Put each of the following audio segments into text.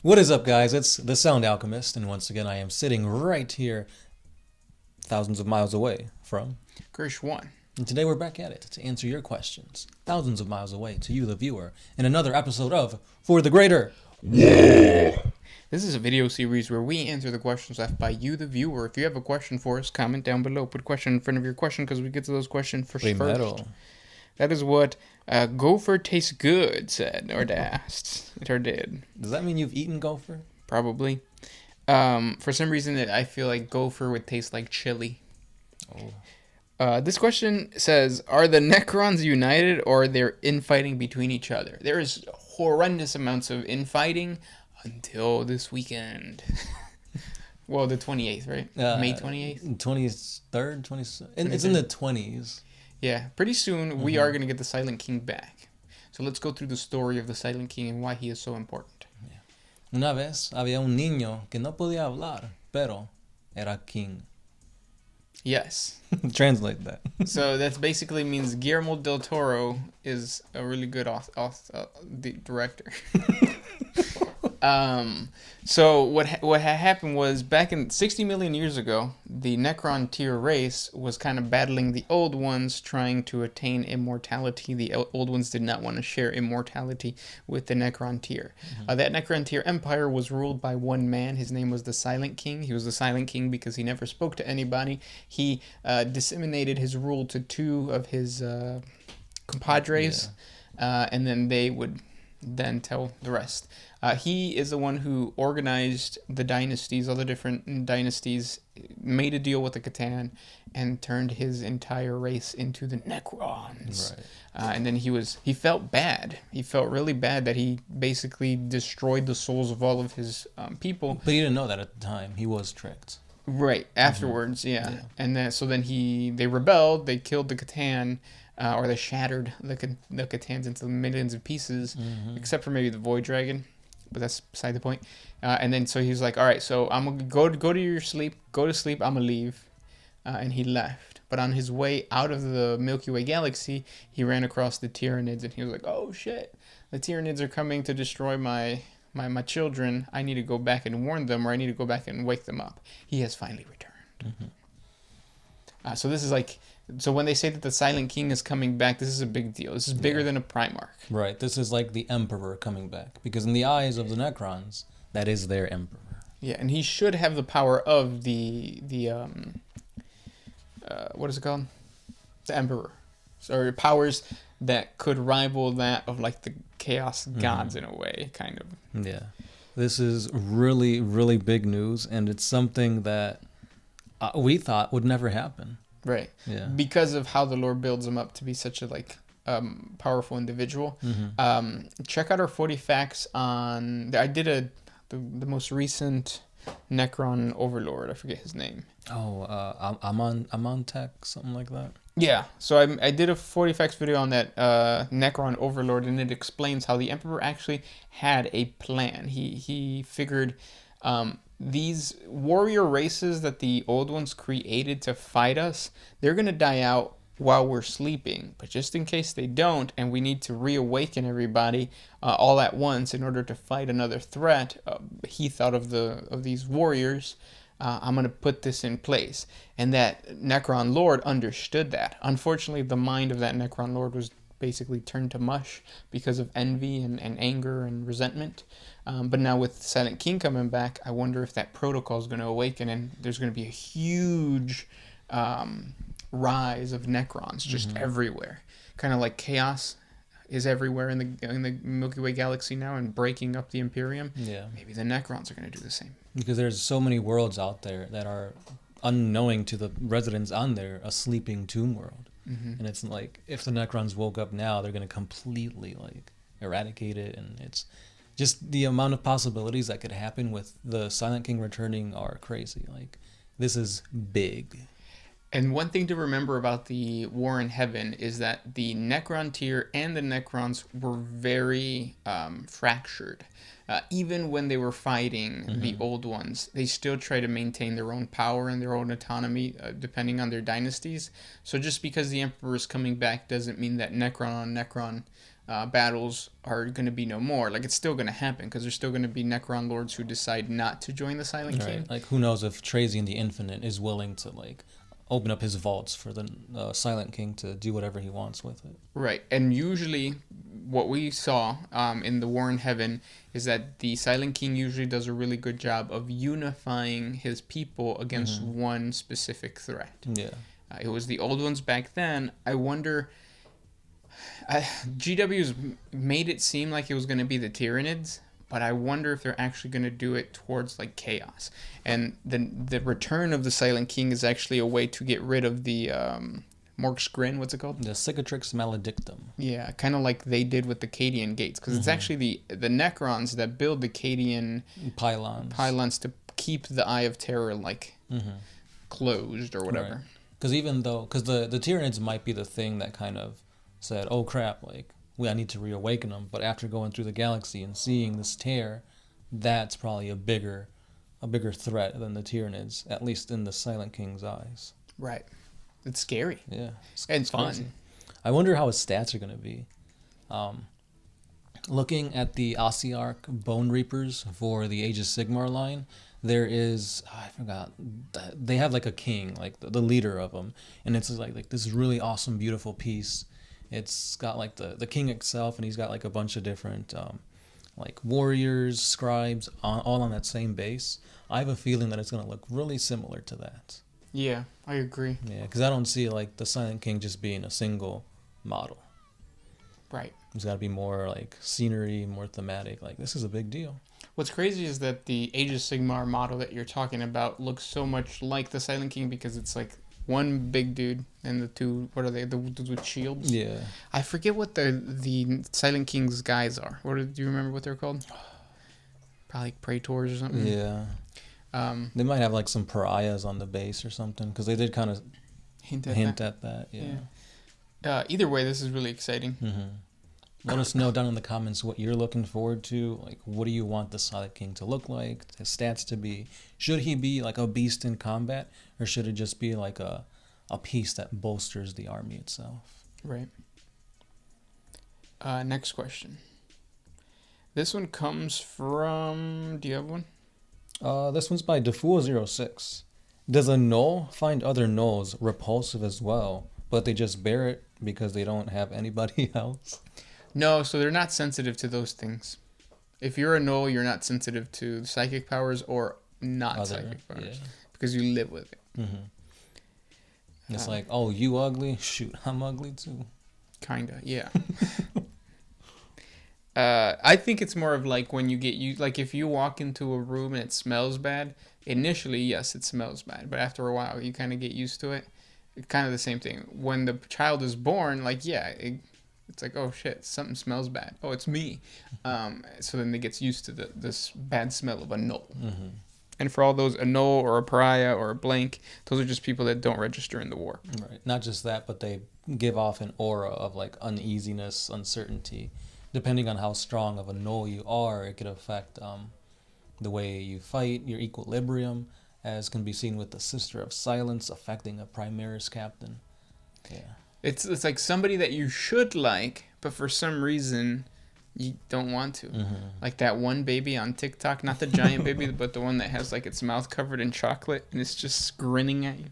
What is up, guys? It's the Sound Alchemist, and once again I am sitting right here, thousands of miles away from Gersh 1. And today we're back at it to answer your questions, thousands of miles away to you, the viewer, in another episode of For the Greater. This is a video series where we answer the questions left by you, the viewer. If you have a question for us, comment down below. Put a question in front of your question because we get to those questions first. That is what Gopher Tastes Good said, or asked, or did. Does that mean you've eaten gopher? Probably. For some reason, I feel like gopher would taste like chili. Oh. This question says, are the Necrons united or are they infighting between each other? There is horrendous amounts of infighting until this weekend. Well, the 28th, right? May 28th? 23rd? 20th? It's in the 20s. Yeah, pretty soon we are going to get the Silent King back. So let's go through the story of the Silent King and why he is so important. Yeah. Una vez había un niño que no podía hablar, pero era king. Yes. Translate that. So that basically means Guillermo del Toro is a really good director. So what had happened was back in 60 million years ago, the Necron tier race was kind of battling the old ones, trying to attain immortality. The old ones did not want to share immortality with the Necron tier. That Necron tier empire was ruled by one man. His name was the Silent King. He was the Silent King because he never spoke to anybody. He disseminated his rule to two of his compadres, and then they would then tell the rest. He is the one who organized the dynasties, all the different dynasties, made a deal with the Catan, and turned his entire race into the Necrons. Right. And then he felt bad. He felt really bad that he basically destroyed the souls of all of his people. But he didn't know that at the time. He was tricked. Right, afterwards, yeah. And then so then they rebelled, they killed the Catan, or they shattered the Catans into millions of pieces, except for maybe the Void Dragon. But that's beside the point. And then so he was like, all right, so I'm going to go to your sleep. Go to sleep. I'm going to leave. And he left. But on his way out of the Milky Way galaxy, he ran across the Tyranids. And he was like, oh, shit. The Tyranids are coming to destroy my children. I need to go back and warn them, or I need to go back and wake them up. He has finally returned. So this is like... So when they say that the Silent King is coming back, this is a big deal. This is bigger than a Primarch. Right. This is like the Emperor coming back. Because in the eyes of the Necrons, that is their Emperor. Yeah, and he should have the power of the what is it called? The Emperor. Or powers that could rival that of like the Chaos Gods in a way, kind of. Yeah. This is really, really big news, and it's something that we thought would never happen. Right. Yeah. Because of how the lore builds him up to be such a powerful individual. Check out our 40 facts on. I did the most recent Necron Overlord. I forget his name. Oh, Amon Tech, something like that. Yeah. So I did a 40 facts video on that Necron Overlord, and it explains how the Emperor actually had a plan. He figured. These warrior races that the old ones created to fight us, they're going to die out while we're sleeping. But just in case they don't, and we need to reawaken everybody all at once in order to fight another threat, he thought of these warriors. I'm going to put this in place. And that Necron Lord understood that. Unfortunately, the mind of that Necron Lord was basically turned to mush because of envy and anger and resentment. But now with Silent King coming back, I wonder if that protocol is going to awaken and there's going to be a huge rise of Necrons just everywhere. Kind of like chaos is everywhere in the Milky Way galaxy now and breaking up the Imperium. Yeah. Maybe the Necrons are going to do the same. Because there's so many worlds out there that are unknowing to the residents on there, a sleeping tomb world. And it's like, if the Necrons woke up now, they're going to completely like eradicate it, and it's just the amount of possibilities that could happen with the Silent King returning are crazy. Like, this is big. And one thing to remember about the War in Heaven is that the Necron tier and the Necrons were very fractured. Even when they were fighting the old ones, they still try to maintain their own power and their own autonomy, depending on their dynasties. So just because the Emperor is coming back doesn't mean that Necron on Necron battles are going to be no more. Like, it's still going to happen because there's still going to be Necron lords who decide not to join the Silent King. Like, who knows if Trazian the Infinite is willing to, like, open up his vaults for the Silent King to do whatever he wants with it. Right. And usually what we saw in the War in Heaven is that the Silent King usually does a really good job of unifying his people against one specific threat. Yeah. It was the old ones back then. I wonder... GW's made it seem like it was going to be the Tyranids, but I wonder if they're actually going to do it towards like chaos. And the return of the Silent King is actually a way to get rid of the Mork's Grin. What's it called? The Cicatrix Maledictum. Yeah, kind of like they did with the Cadian Gates, because it's actually the Necrons that build the Cadian pylons to keep the Eye of Terror like closed or whatever. Because the Tyranids might be the thing that kind of said, oh crap, like, I need to reawaken them. But after going through the galaxy and seeing this tear, that's probably a bigger threat than the Tyranids, at least in the Silent King's eyes. Right. It's scary. Yeah. It's fun. Crazy. I wonder how his stats are going to be. Looking at the Ossiarch Bone Reapers for the Age of Sigmar line, there is, I forgot, they have like a king, like the leader of them. And it's like this really awesome, beautiful piece. It's got like the king itself, and he's got like a bunch of different like warriors, scribes, all on that same base. I have a feeling that it's going to look really similar to that. Yeah, I agree. Yeah, because I don't see like the Silent King just being a single model. Right. It's got to be more like scenery, more thematic. Like, this is a big deal. What's crazy is that the Age of Sigmar model that you're talking about looks so much like the Silent King because it's like one big dude and the two, what are they, the dudes with shields? Yeah. I forget what the Silent King's guys are. Do you remember what they're called? Probably Praetors or something. Yeah. They might have like some pariahs on the base or something, because they did kind of hint at that. Yeah. Either way, this is really exciting. Let us know down in the comments what you're looking forward to. Like, what do you want the Silent King to look like? His stats to be? Should he be like a beast in combat, or should it just be like a piece that bolsters the army itself? Right. Next question. This one comes from... Do you have one? This one's by Defool06. Does a gnoll find other gnolls repulsive as well, but they just bear it because they don't have anybody else? No, so they're not sensitive to those things. If you're a gnoll, you're not sensitive to psychic powers or psychic powers because you live with it. It's like, oh, you ugly? Shoot, I'm ugly too. Kinda, yeah. I think it's more of like when you get used, like if you walk into a room and it smells bad, initially, yes, it smells bad, but after a while, you kind of get used to it. It's kind of the same thing. When the child is born, like, yeah, it's like, oh shit, something smells bad. Oh, it's me. So then it gets used to this bad smell of a gnoll. And for all those, a gnoll or a pariah or a blank, those are just people that don't register in the war. Right. Not just that, but they give off an aura of like uneasiness, uncertainty. Depending on how strong of a gnoll you are, it could affect the way you fight, your equilibrium, as can be seen with the Sister of Silence affecting a Primaris captain. Yeah. It's like somebody that you should like, but for some reason you don't want to. Like that one baby on TikTok, not the giant baby, but the one that has like its mouth covered in chocolate and it's just grinning at you.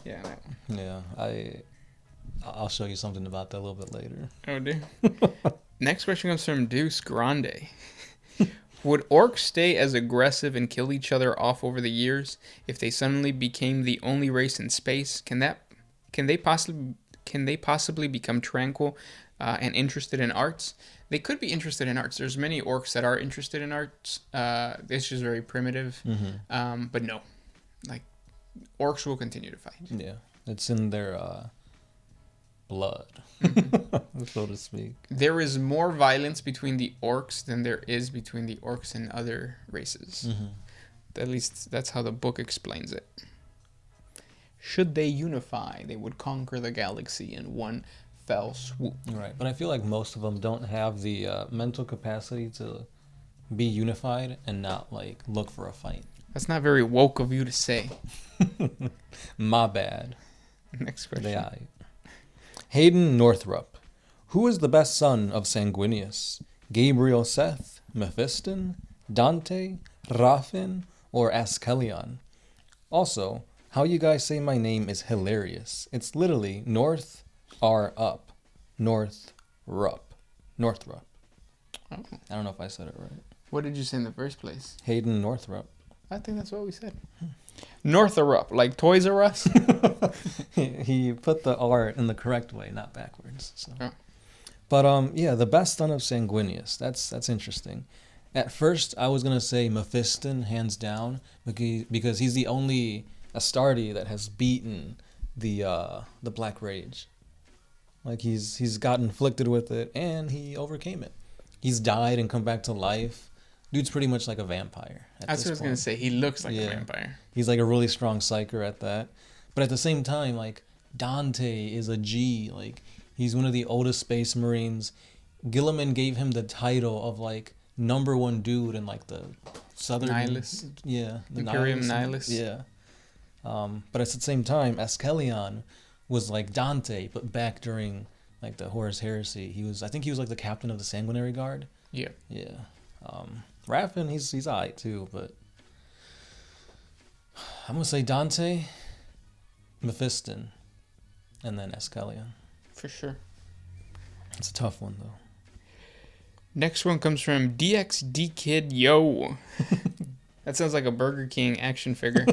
Yeah, that one. Yeah, I'll show you something about that a little bit later. Oh, dear. Next question comes from Deuce Grande. Would orcs stay as aggressive and kill each other off over the years if they suddenly became the only race in space? Can they possibly become tranquil and interested in arts? They could be interested in arts. There's many orcs that are interested in arts. It's just very primitive. But no, like orcs will continue to fight. Yeah, it's in their blood, so to speak. There is more violence between the orcs than there is between the orcs and other races. At least that's how the book explains it. should they unify, they would conquer the galaxy in one fell swoop. Right, but I feel like most of them don't have the mental capacity to be unified and not like look for a fight. That's not very woke of you to say. My bad. Next question. They are. Hayden Northrup. Who is the best son of Sanguinius? Gabriel Seth, Mephiston, Dante, Raphin, or Askelion? Also, how you guys say my name is hilarious. It's literally North R up. Northrup. Northrup. Oh. I don't know if I said it right. What did you say in the first place? Hayden Northrup. I think that's what we said. Northup, like Toys R Us. He put the R in the correct way, not backwards. So. Oh. But yeah, the best son of Sanguinius. That's interesting. At first, I was gonna say Mephiston, hands down, because he's the only Astarte that has beaten the Black Rage. Like he's got inflicted with it, and he overcame it. He's died and come back to life. Dude's pretty much like a vampire. That's what I was going to say. He looks like a vampire. He's like a really strong psyker at that. But at the same time, like, Dante is a G. Like, he's one of the oldest space marines. Gilliman gave him the title of, like, #1 dude in, like, the southern... Nihilus. Yeah. The Imperium Nihilus. Yeah. But at the same time, Askelion was like Dante, but back during, like, the Horus Heresy. I think he was, like, the captain of the Sanguinary Guard. Yeah. Yeah. Raphin, he's alright too, but I'm gonna say Dante, Mephiston, and then Askelion. For sure. It's a tough one though. Next one comes from DXD Kid Yo. That sounds like a Burger King action figure.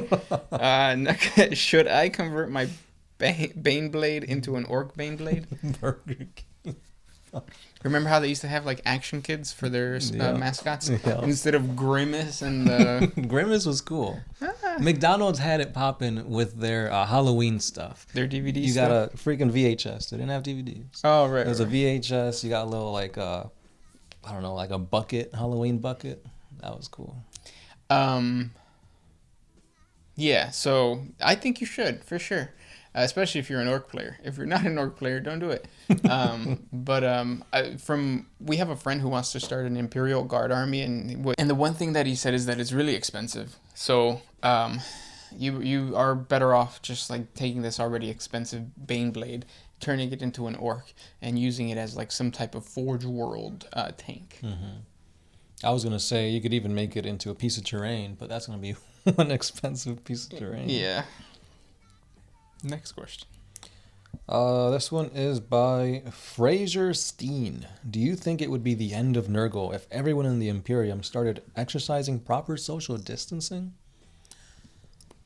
Should I convert my Baneblade into an Orc Baneblade? Burger King. Remember how they used to have like action kids for their mascots? Yeah. Instead of Grimace and Grimace was cool. McDonald's had it popping with their Halloween stuff. Their DVD You stuff? got a freaking VHS. They didn't have DVDs. Oh, right. There's a VHS. You got a little like I don't know, like a bucket, Halloween bucket. That was cool. Yeah, so I think you should, for sure. Especially if you're an Orc player. If you're not an Orc player, don't do it. We have a friend who wants to start an Imperial Guard army, and the one thing that he said is that it's really expensive. So you are better off just like taking this already expensive Baneblade, turning it into an Orc, and using it as like some type of Forge World tank. Mm-hmm. I was gonna say you could even make it into a piece of terrain, but that's gonna be one expensive piece of terrain. Yeah. Next question. This one is by Fraser Steen. Do you think it would be the end of Nurgle if everyone in the Imperium started exercising proper social distancing?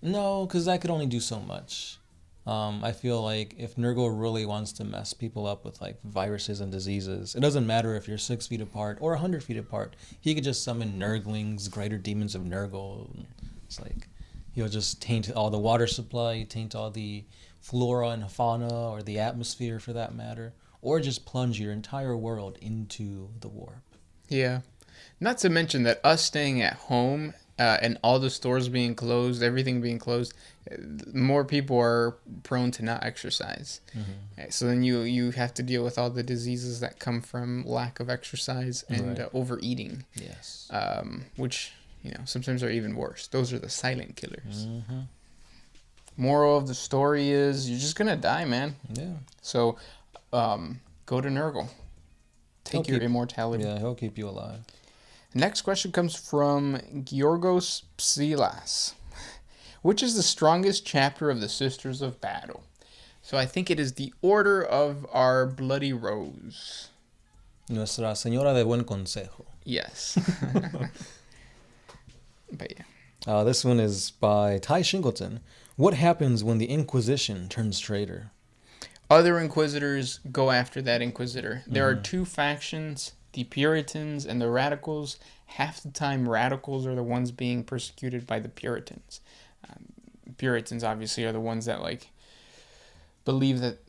No, because that could only do so much. I feel like if Nurgle really wants to mess people up with like viruses and diseases, it doesn't matter if you're 6 feet apart or 100 feet apart. He could just summon Nurglings, greater demons of Nurgle. It's like he'll just taint all the water supply, taint all the flora and fauna, or the atmosphere for that matter, or just plunge your entire world into the warp. Yeah. Not to mention that us staying at home and all the stores being closed, everything being closed, more people are prone to not exercise. Mm-hmm. So then you have to deal with all the diseases that come from lack of exercise and overeating. Yes. Which, sometimes are even worse. Those are the silent killers. Mm-hmm. Moral of the story is you're just going to die, man. Yeah. So go to Nurgle. Take your immortality. Yeah, he'll keep you alive. Next question comes from Georgos Psilas. Which is the strongest chapter of the Sisters of Battle? So I think it is the Order of our Bloody Rose. Nuestra Señora de Buen Consejo. Yes. But yeah. This one is by Ty Shingleton. What happens when the Inquisition turns traitor? Other Inquisitors go after that Inquisitor. There are two factions, the Puritans and the Radicals. Half the time, Radicals are the ones being persecuted by the Puritans. Puritans, obviously, are the ones that, believe that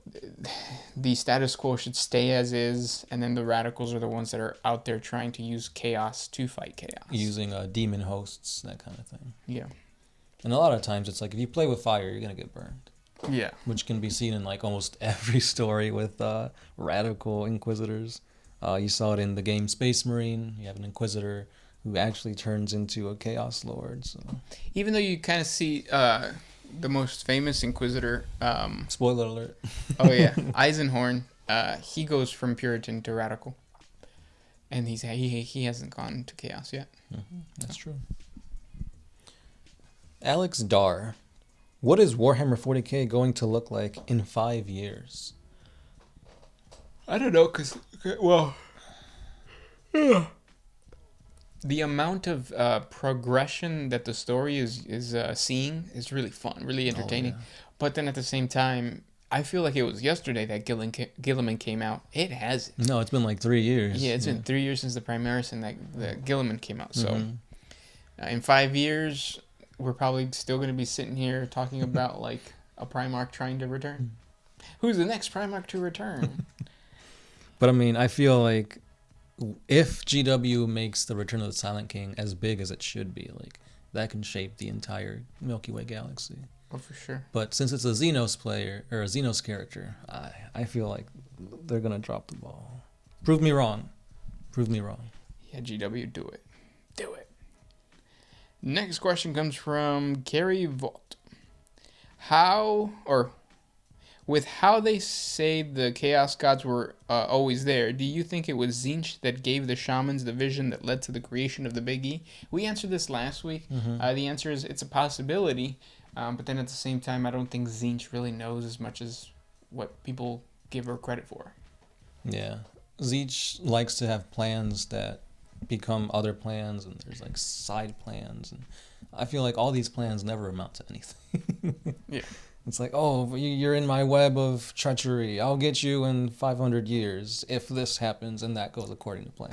the status quo should stay as is, and then the Radicals are the ones that are out there trying to use chaos to fight chaos. Using demon hosts, that kind of thing. Yeah. And a lot of times, it's like, if you play with fire, you're going to get burned. Yeah. Which can be seen in like almost every story with radical Inquisitors. You saw it in the game Space Marine. You have an Inquisitor who actually turns into a Chaos Lord. So. Even though you kind of see the most famous Inquisitor. Spoiler alert. Oh yeah, Eisenhorn. He goes from Puritan to Radical, and he hasn't gone to Chaos yet. Mm-hmm. That's true. Alex Dar, what is Warhammer 40K going to look like in 5 years? I don't know, cause the amount of progression that the story is seeing is really fun, really entertaining. Oh, yeah. But then at the same time, I feel like it was yesterday that Gilliman came out. It hasn't. No, it's been like 3 years. Yeah, it's been 3 years since the Primaris and that Gilliman came out. So in 5 years, we're probably still going to be sitting here talking about like a Primarch trying to return. Who's the next Primarch to return? But I mean, I feel like if GW makes the Return of the Silent King as big as it should be, like that can shape the entire Milky Way galaxy. Oh, for sure. But since it's a Xenos player or a Xenos character, I feel like they're gonna drop the ball. Prove me wrong. Prove me wrong. Yeah, GW, do it. Do it. Next question comes from Keri Vault. With how they say the Chaos Gods were always there, do you think it was Tzeentch that gave the shamans the vision that led to the creation of the Big E? We answered this last week. The answer is it's a possibility, but then at the same time, I don't think Tzeentch really knows as much as what people give her credit for. Yeah. Tzeentch likes to have plans that become other plans, and there's like side plans, and I feel like all these plans never amount to anything. Yeah. It's like, oh, you're in my web of treachery. I'll get you in 500 years if this happens and that goes according to plan.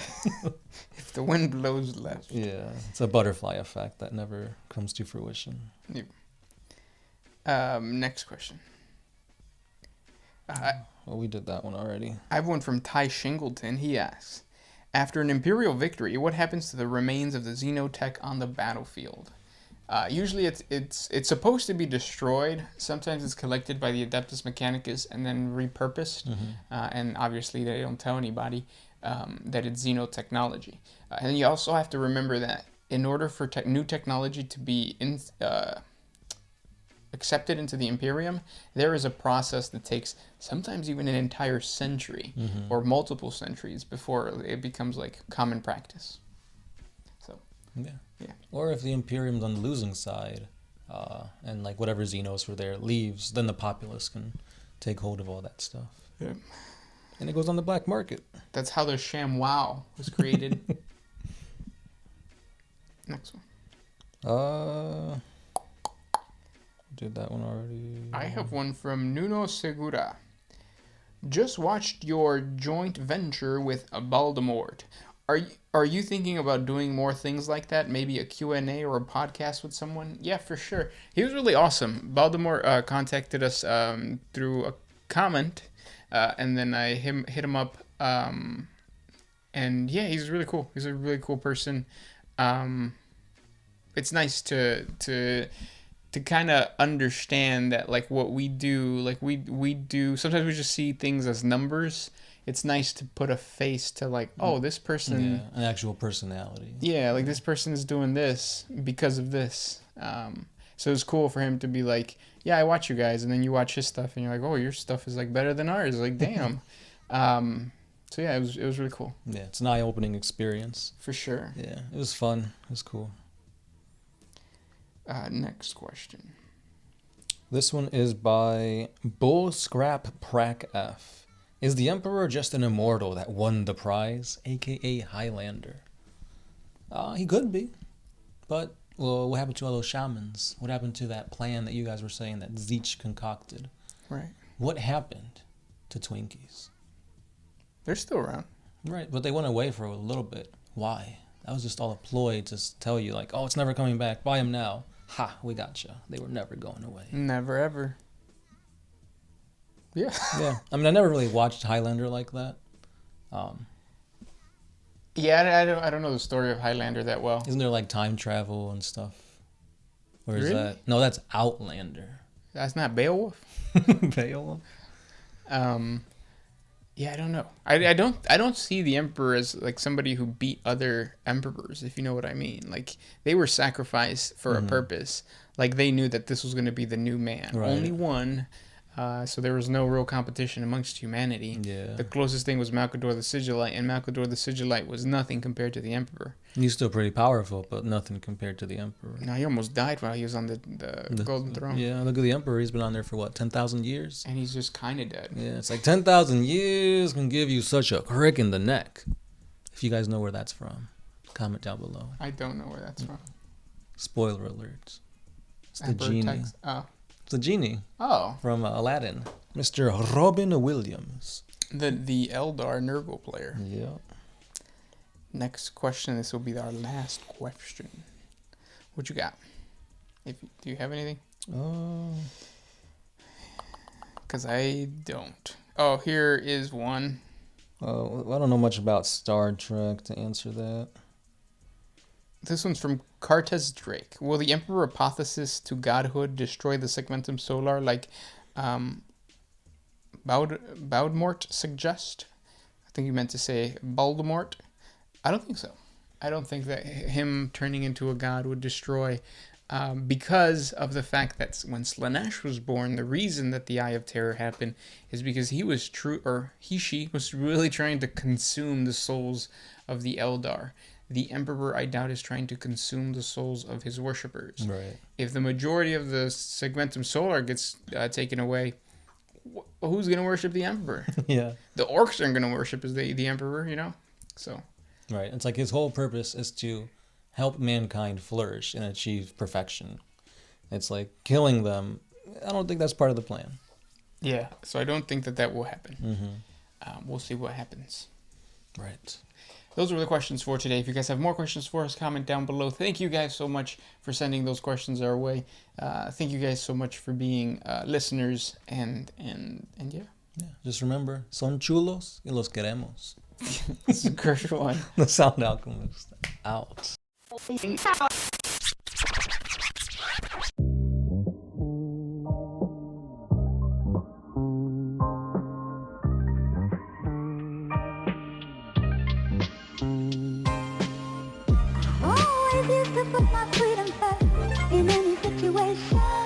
If the wind blows left. Yeah, it's a butterfly effect that never comes to fruition. Yeah. Next question. Well, we did that one already. I have one from Ty Shingleton. He asks, after an Imperial victory, what happens to the remains of the Zeno Tech on the battlefield? Usually it's supposed to be destroyed. Sometimes it's collected by the Adeptus Mechanicus and then repurposed. And obviously they don't tell anybody that it's Zeno technology. And then you also have to remember that in order for new technology to be accepted into the Imperium, there is a process that takes sometimes even an entire century or multiple centuries before it becomes like common practice. So yeah. Or if the Imperium's on the losing side, and like whatever Xenos were there leaves, then the populace can take hold of all that stuff. Yeah. And it goes on the black market. That's how the Sham Wow was created. Next one. Did that one already? I have one from Nuno Segura. Just watched your joint venture with Baldemort. Are you thinking about doing more things like that? Maybe a Q&A or a podcast with someone? Yeah, for sure. He was really awesome. Baldemort contacted us through a comment, and then I hit him up. And yeah, he's really cool. He's a really cool person. It's nice to kind of understand that like what we do, like we do. Sometimes we just see things as numbers. It's nice to put a face to like, oh, this person... Yeah, an actual personality. Yeah, like this person is doing this because of this. So it's cool for him to be like, yeah, I watch you guys. And then you watch his stuff and you're like, oh, your stuff is like better than ours. Like, damn. So yeah, it was really cool. Yeah, it's an eye-opening experience. For sure. Yeah, it was fun. It was cool. Next question. This one is by Bull Scrap Prac F. Is the Emperor just an immortal that won the prize, aka Highlander? He could be. But, well, what happened to all those shamans? What happened to that plan that you guys were saying that Tzeentch concocted? Right. What happened to Twinkies? They're still around. Right, but they went away for a little bit. Why? That was just all a ploy to tell you, like, oh, it's never coming back. Buy them now. Ha, we gotcha. They were never going away. Never, ever. Yeah. Yeah. I mean, I never really watched Highlander like that. Yeah, I don't know the story of Highlander that well. Isn't there like time travel and stuff? Or is Really? that... No, that's Outlander. That's not Beowulf. Beowulf. Yeah, I don't know. I don't see the emperor as like somebody who beat other emperors, if you know what I mean. Like they were sacrificed for a purpose. Like they knew that this was going to be the new man. Right. Only one. So there was no real competition amongst humanity. Yeah. The closest thing was Malcador the Sigillite, and Malcador the Sigillite was nothing compared to the emperor. He's still pretty powerful, but nothing compared to the emperor. No, he almost died while he was on the golden throne. Yeah, look at the emperor. He's been on there for what, 10,000 years? And he's just kind of dead. Yeah, it's like 10,000 years can give you such a crick in the neck. If you guys know where that's from, comment down below. I don't know where that's from. Spoiler alert. It's the Emperor genie. Tex- Oh. It's the genie Oh. from Aladdin. Mr. Robin Williams. The Eldar Nurgle player. Yeah. Next question. This will be our last question. What you got? Do you have anything? Because I don't. Oh, here is one. Oh, I don't know much about Star Trek to answer that. This one's from Cartes Drake. Will the Emperor Apotheosis to godhood destroy the Segmentum Solar like Baudmort suggest? I think you meant to say Baldemort. I don't think so. I don't think that him turning into a god would destroy, because of the fact that when Slaanesh was born, the reason that the Eye of Terror happened is because she was really trying to consume the souls of the Eldar. The Emperor, I doubt, is trying to consume the souls of his worshippers. Right. If the majority of the Segmentum Solar gets taken away, who's going to worship the Emperor? Yeah. The orcs aren't going to worship the Emperor, you know? So. Right. It's like his whole purpose is to help mankind flourish and achieve perfection. It's like killing them. I don't think that's part of the plan. Yeah. So I don't think that will happen. Mm-hmm. We'll see what happens. Right. Those were the questions for today. If you guys have more questions for us, comment down below. Thank you guys so much for sending those questions our way. Thank you guys so much for being listeners and yeah. Yeah. Just remember, son chulos y los queremos. This is Crucial One. The Sound Alchemist out. Always used to put my freedom first in any situation.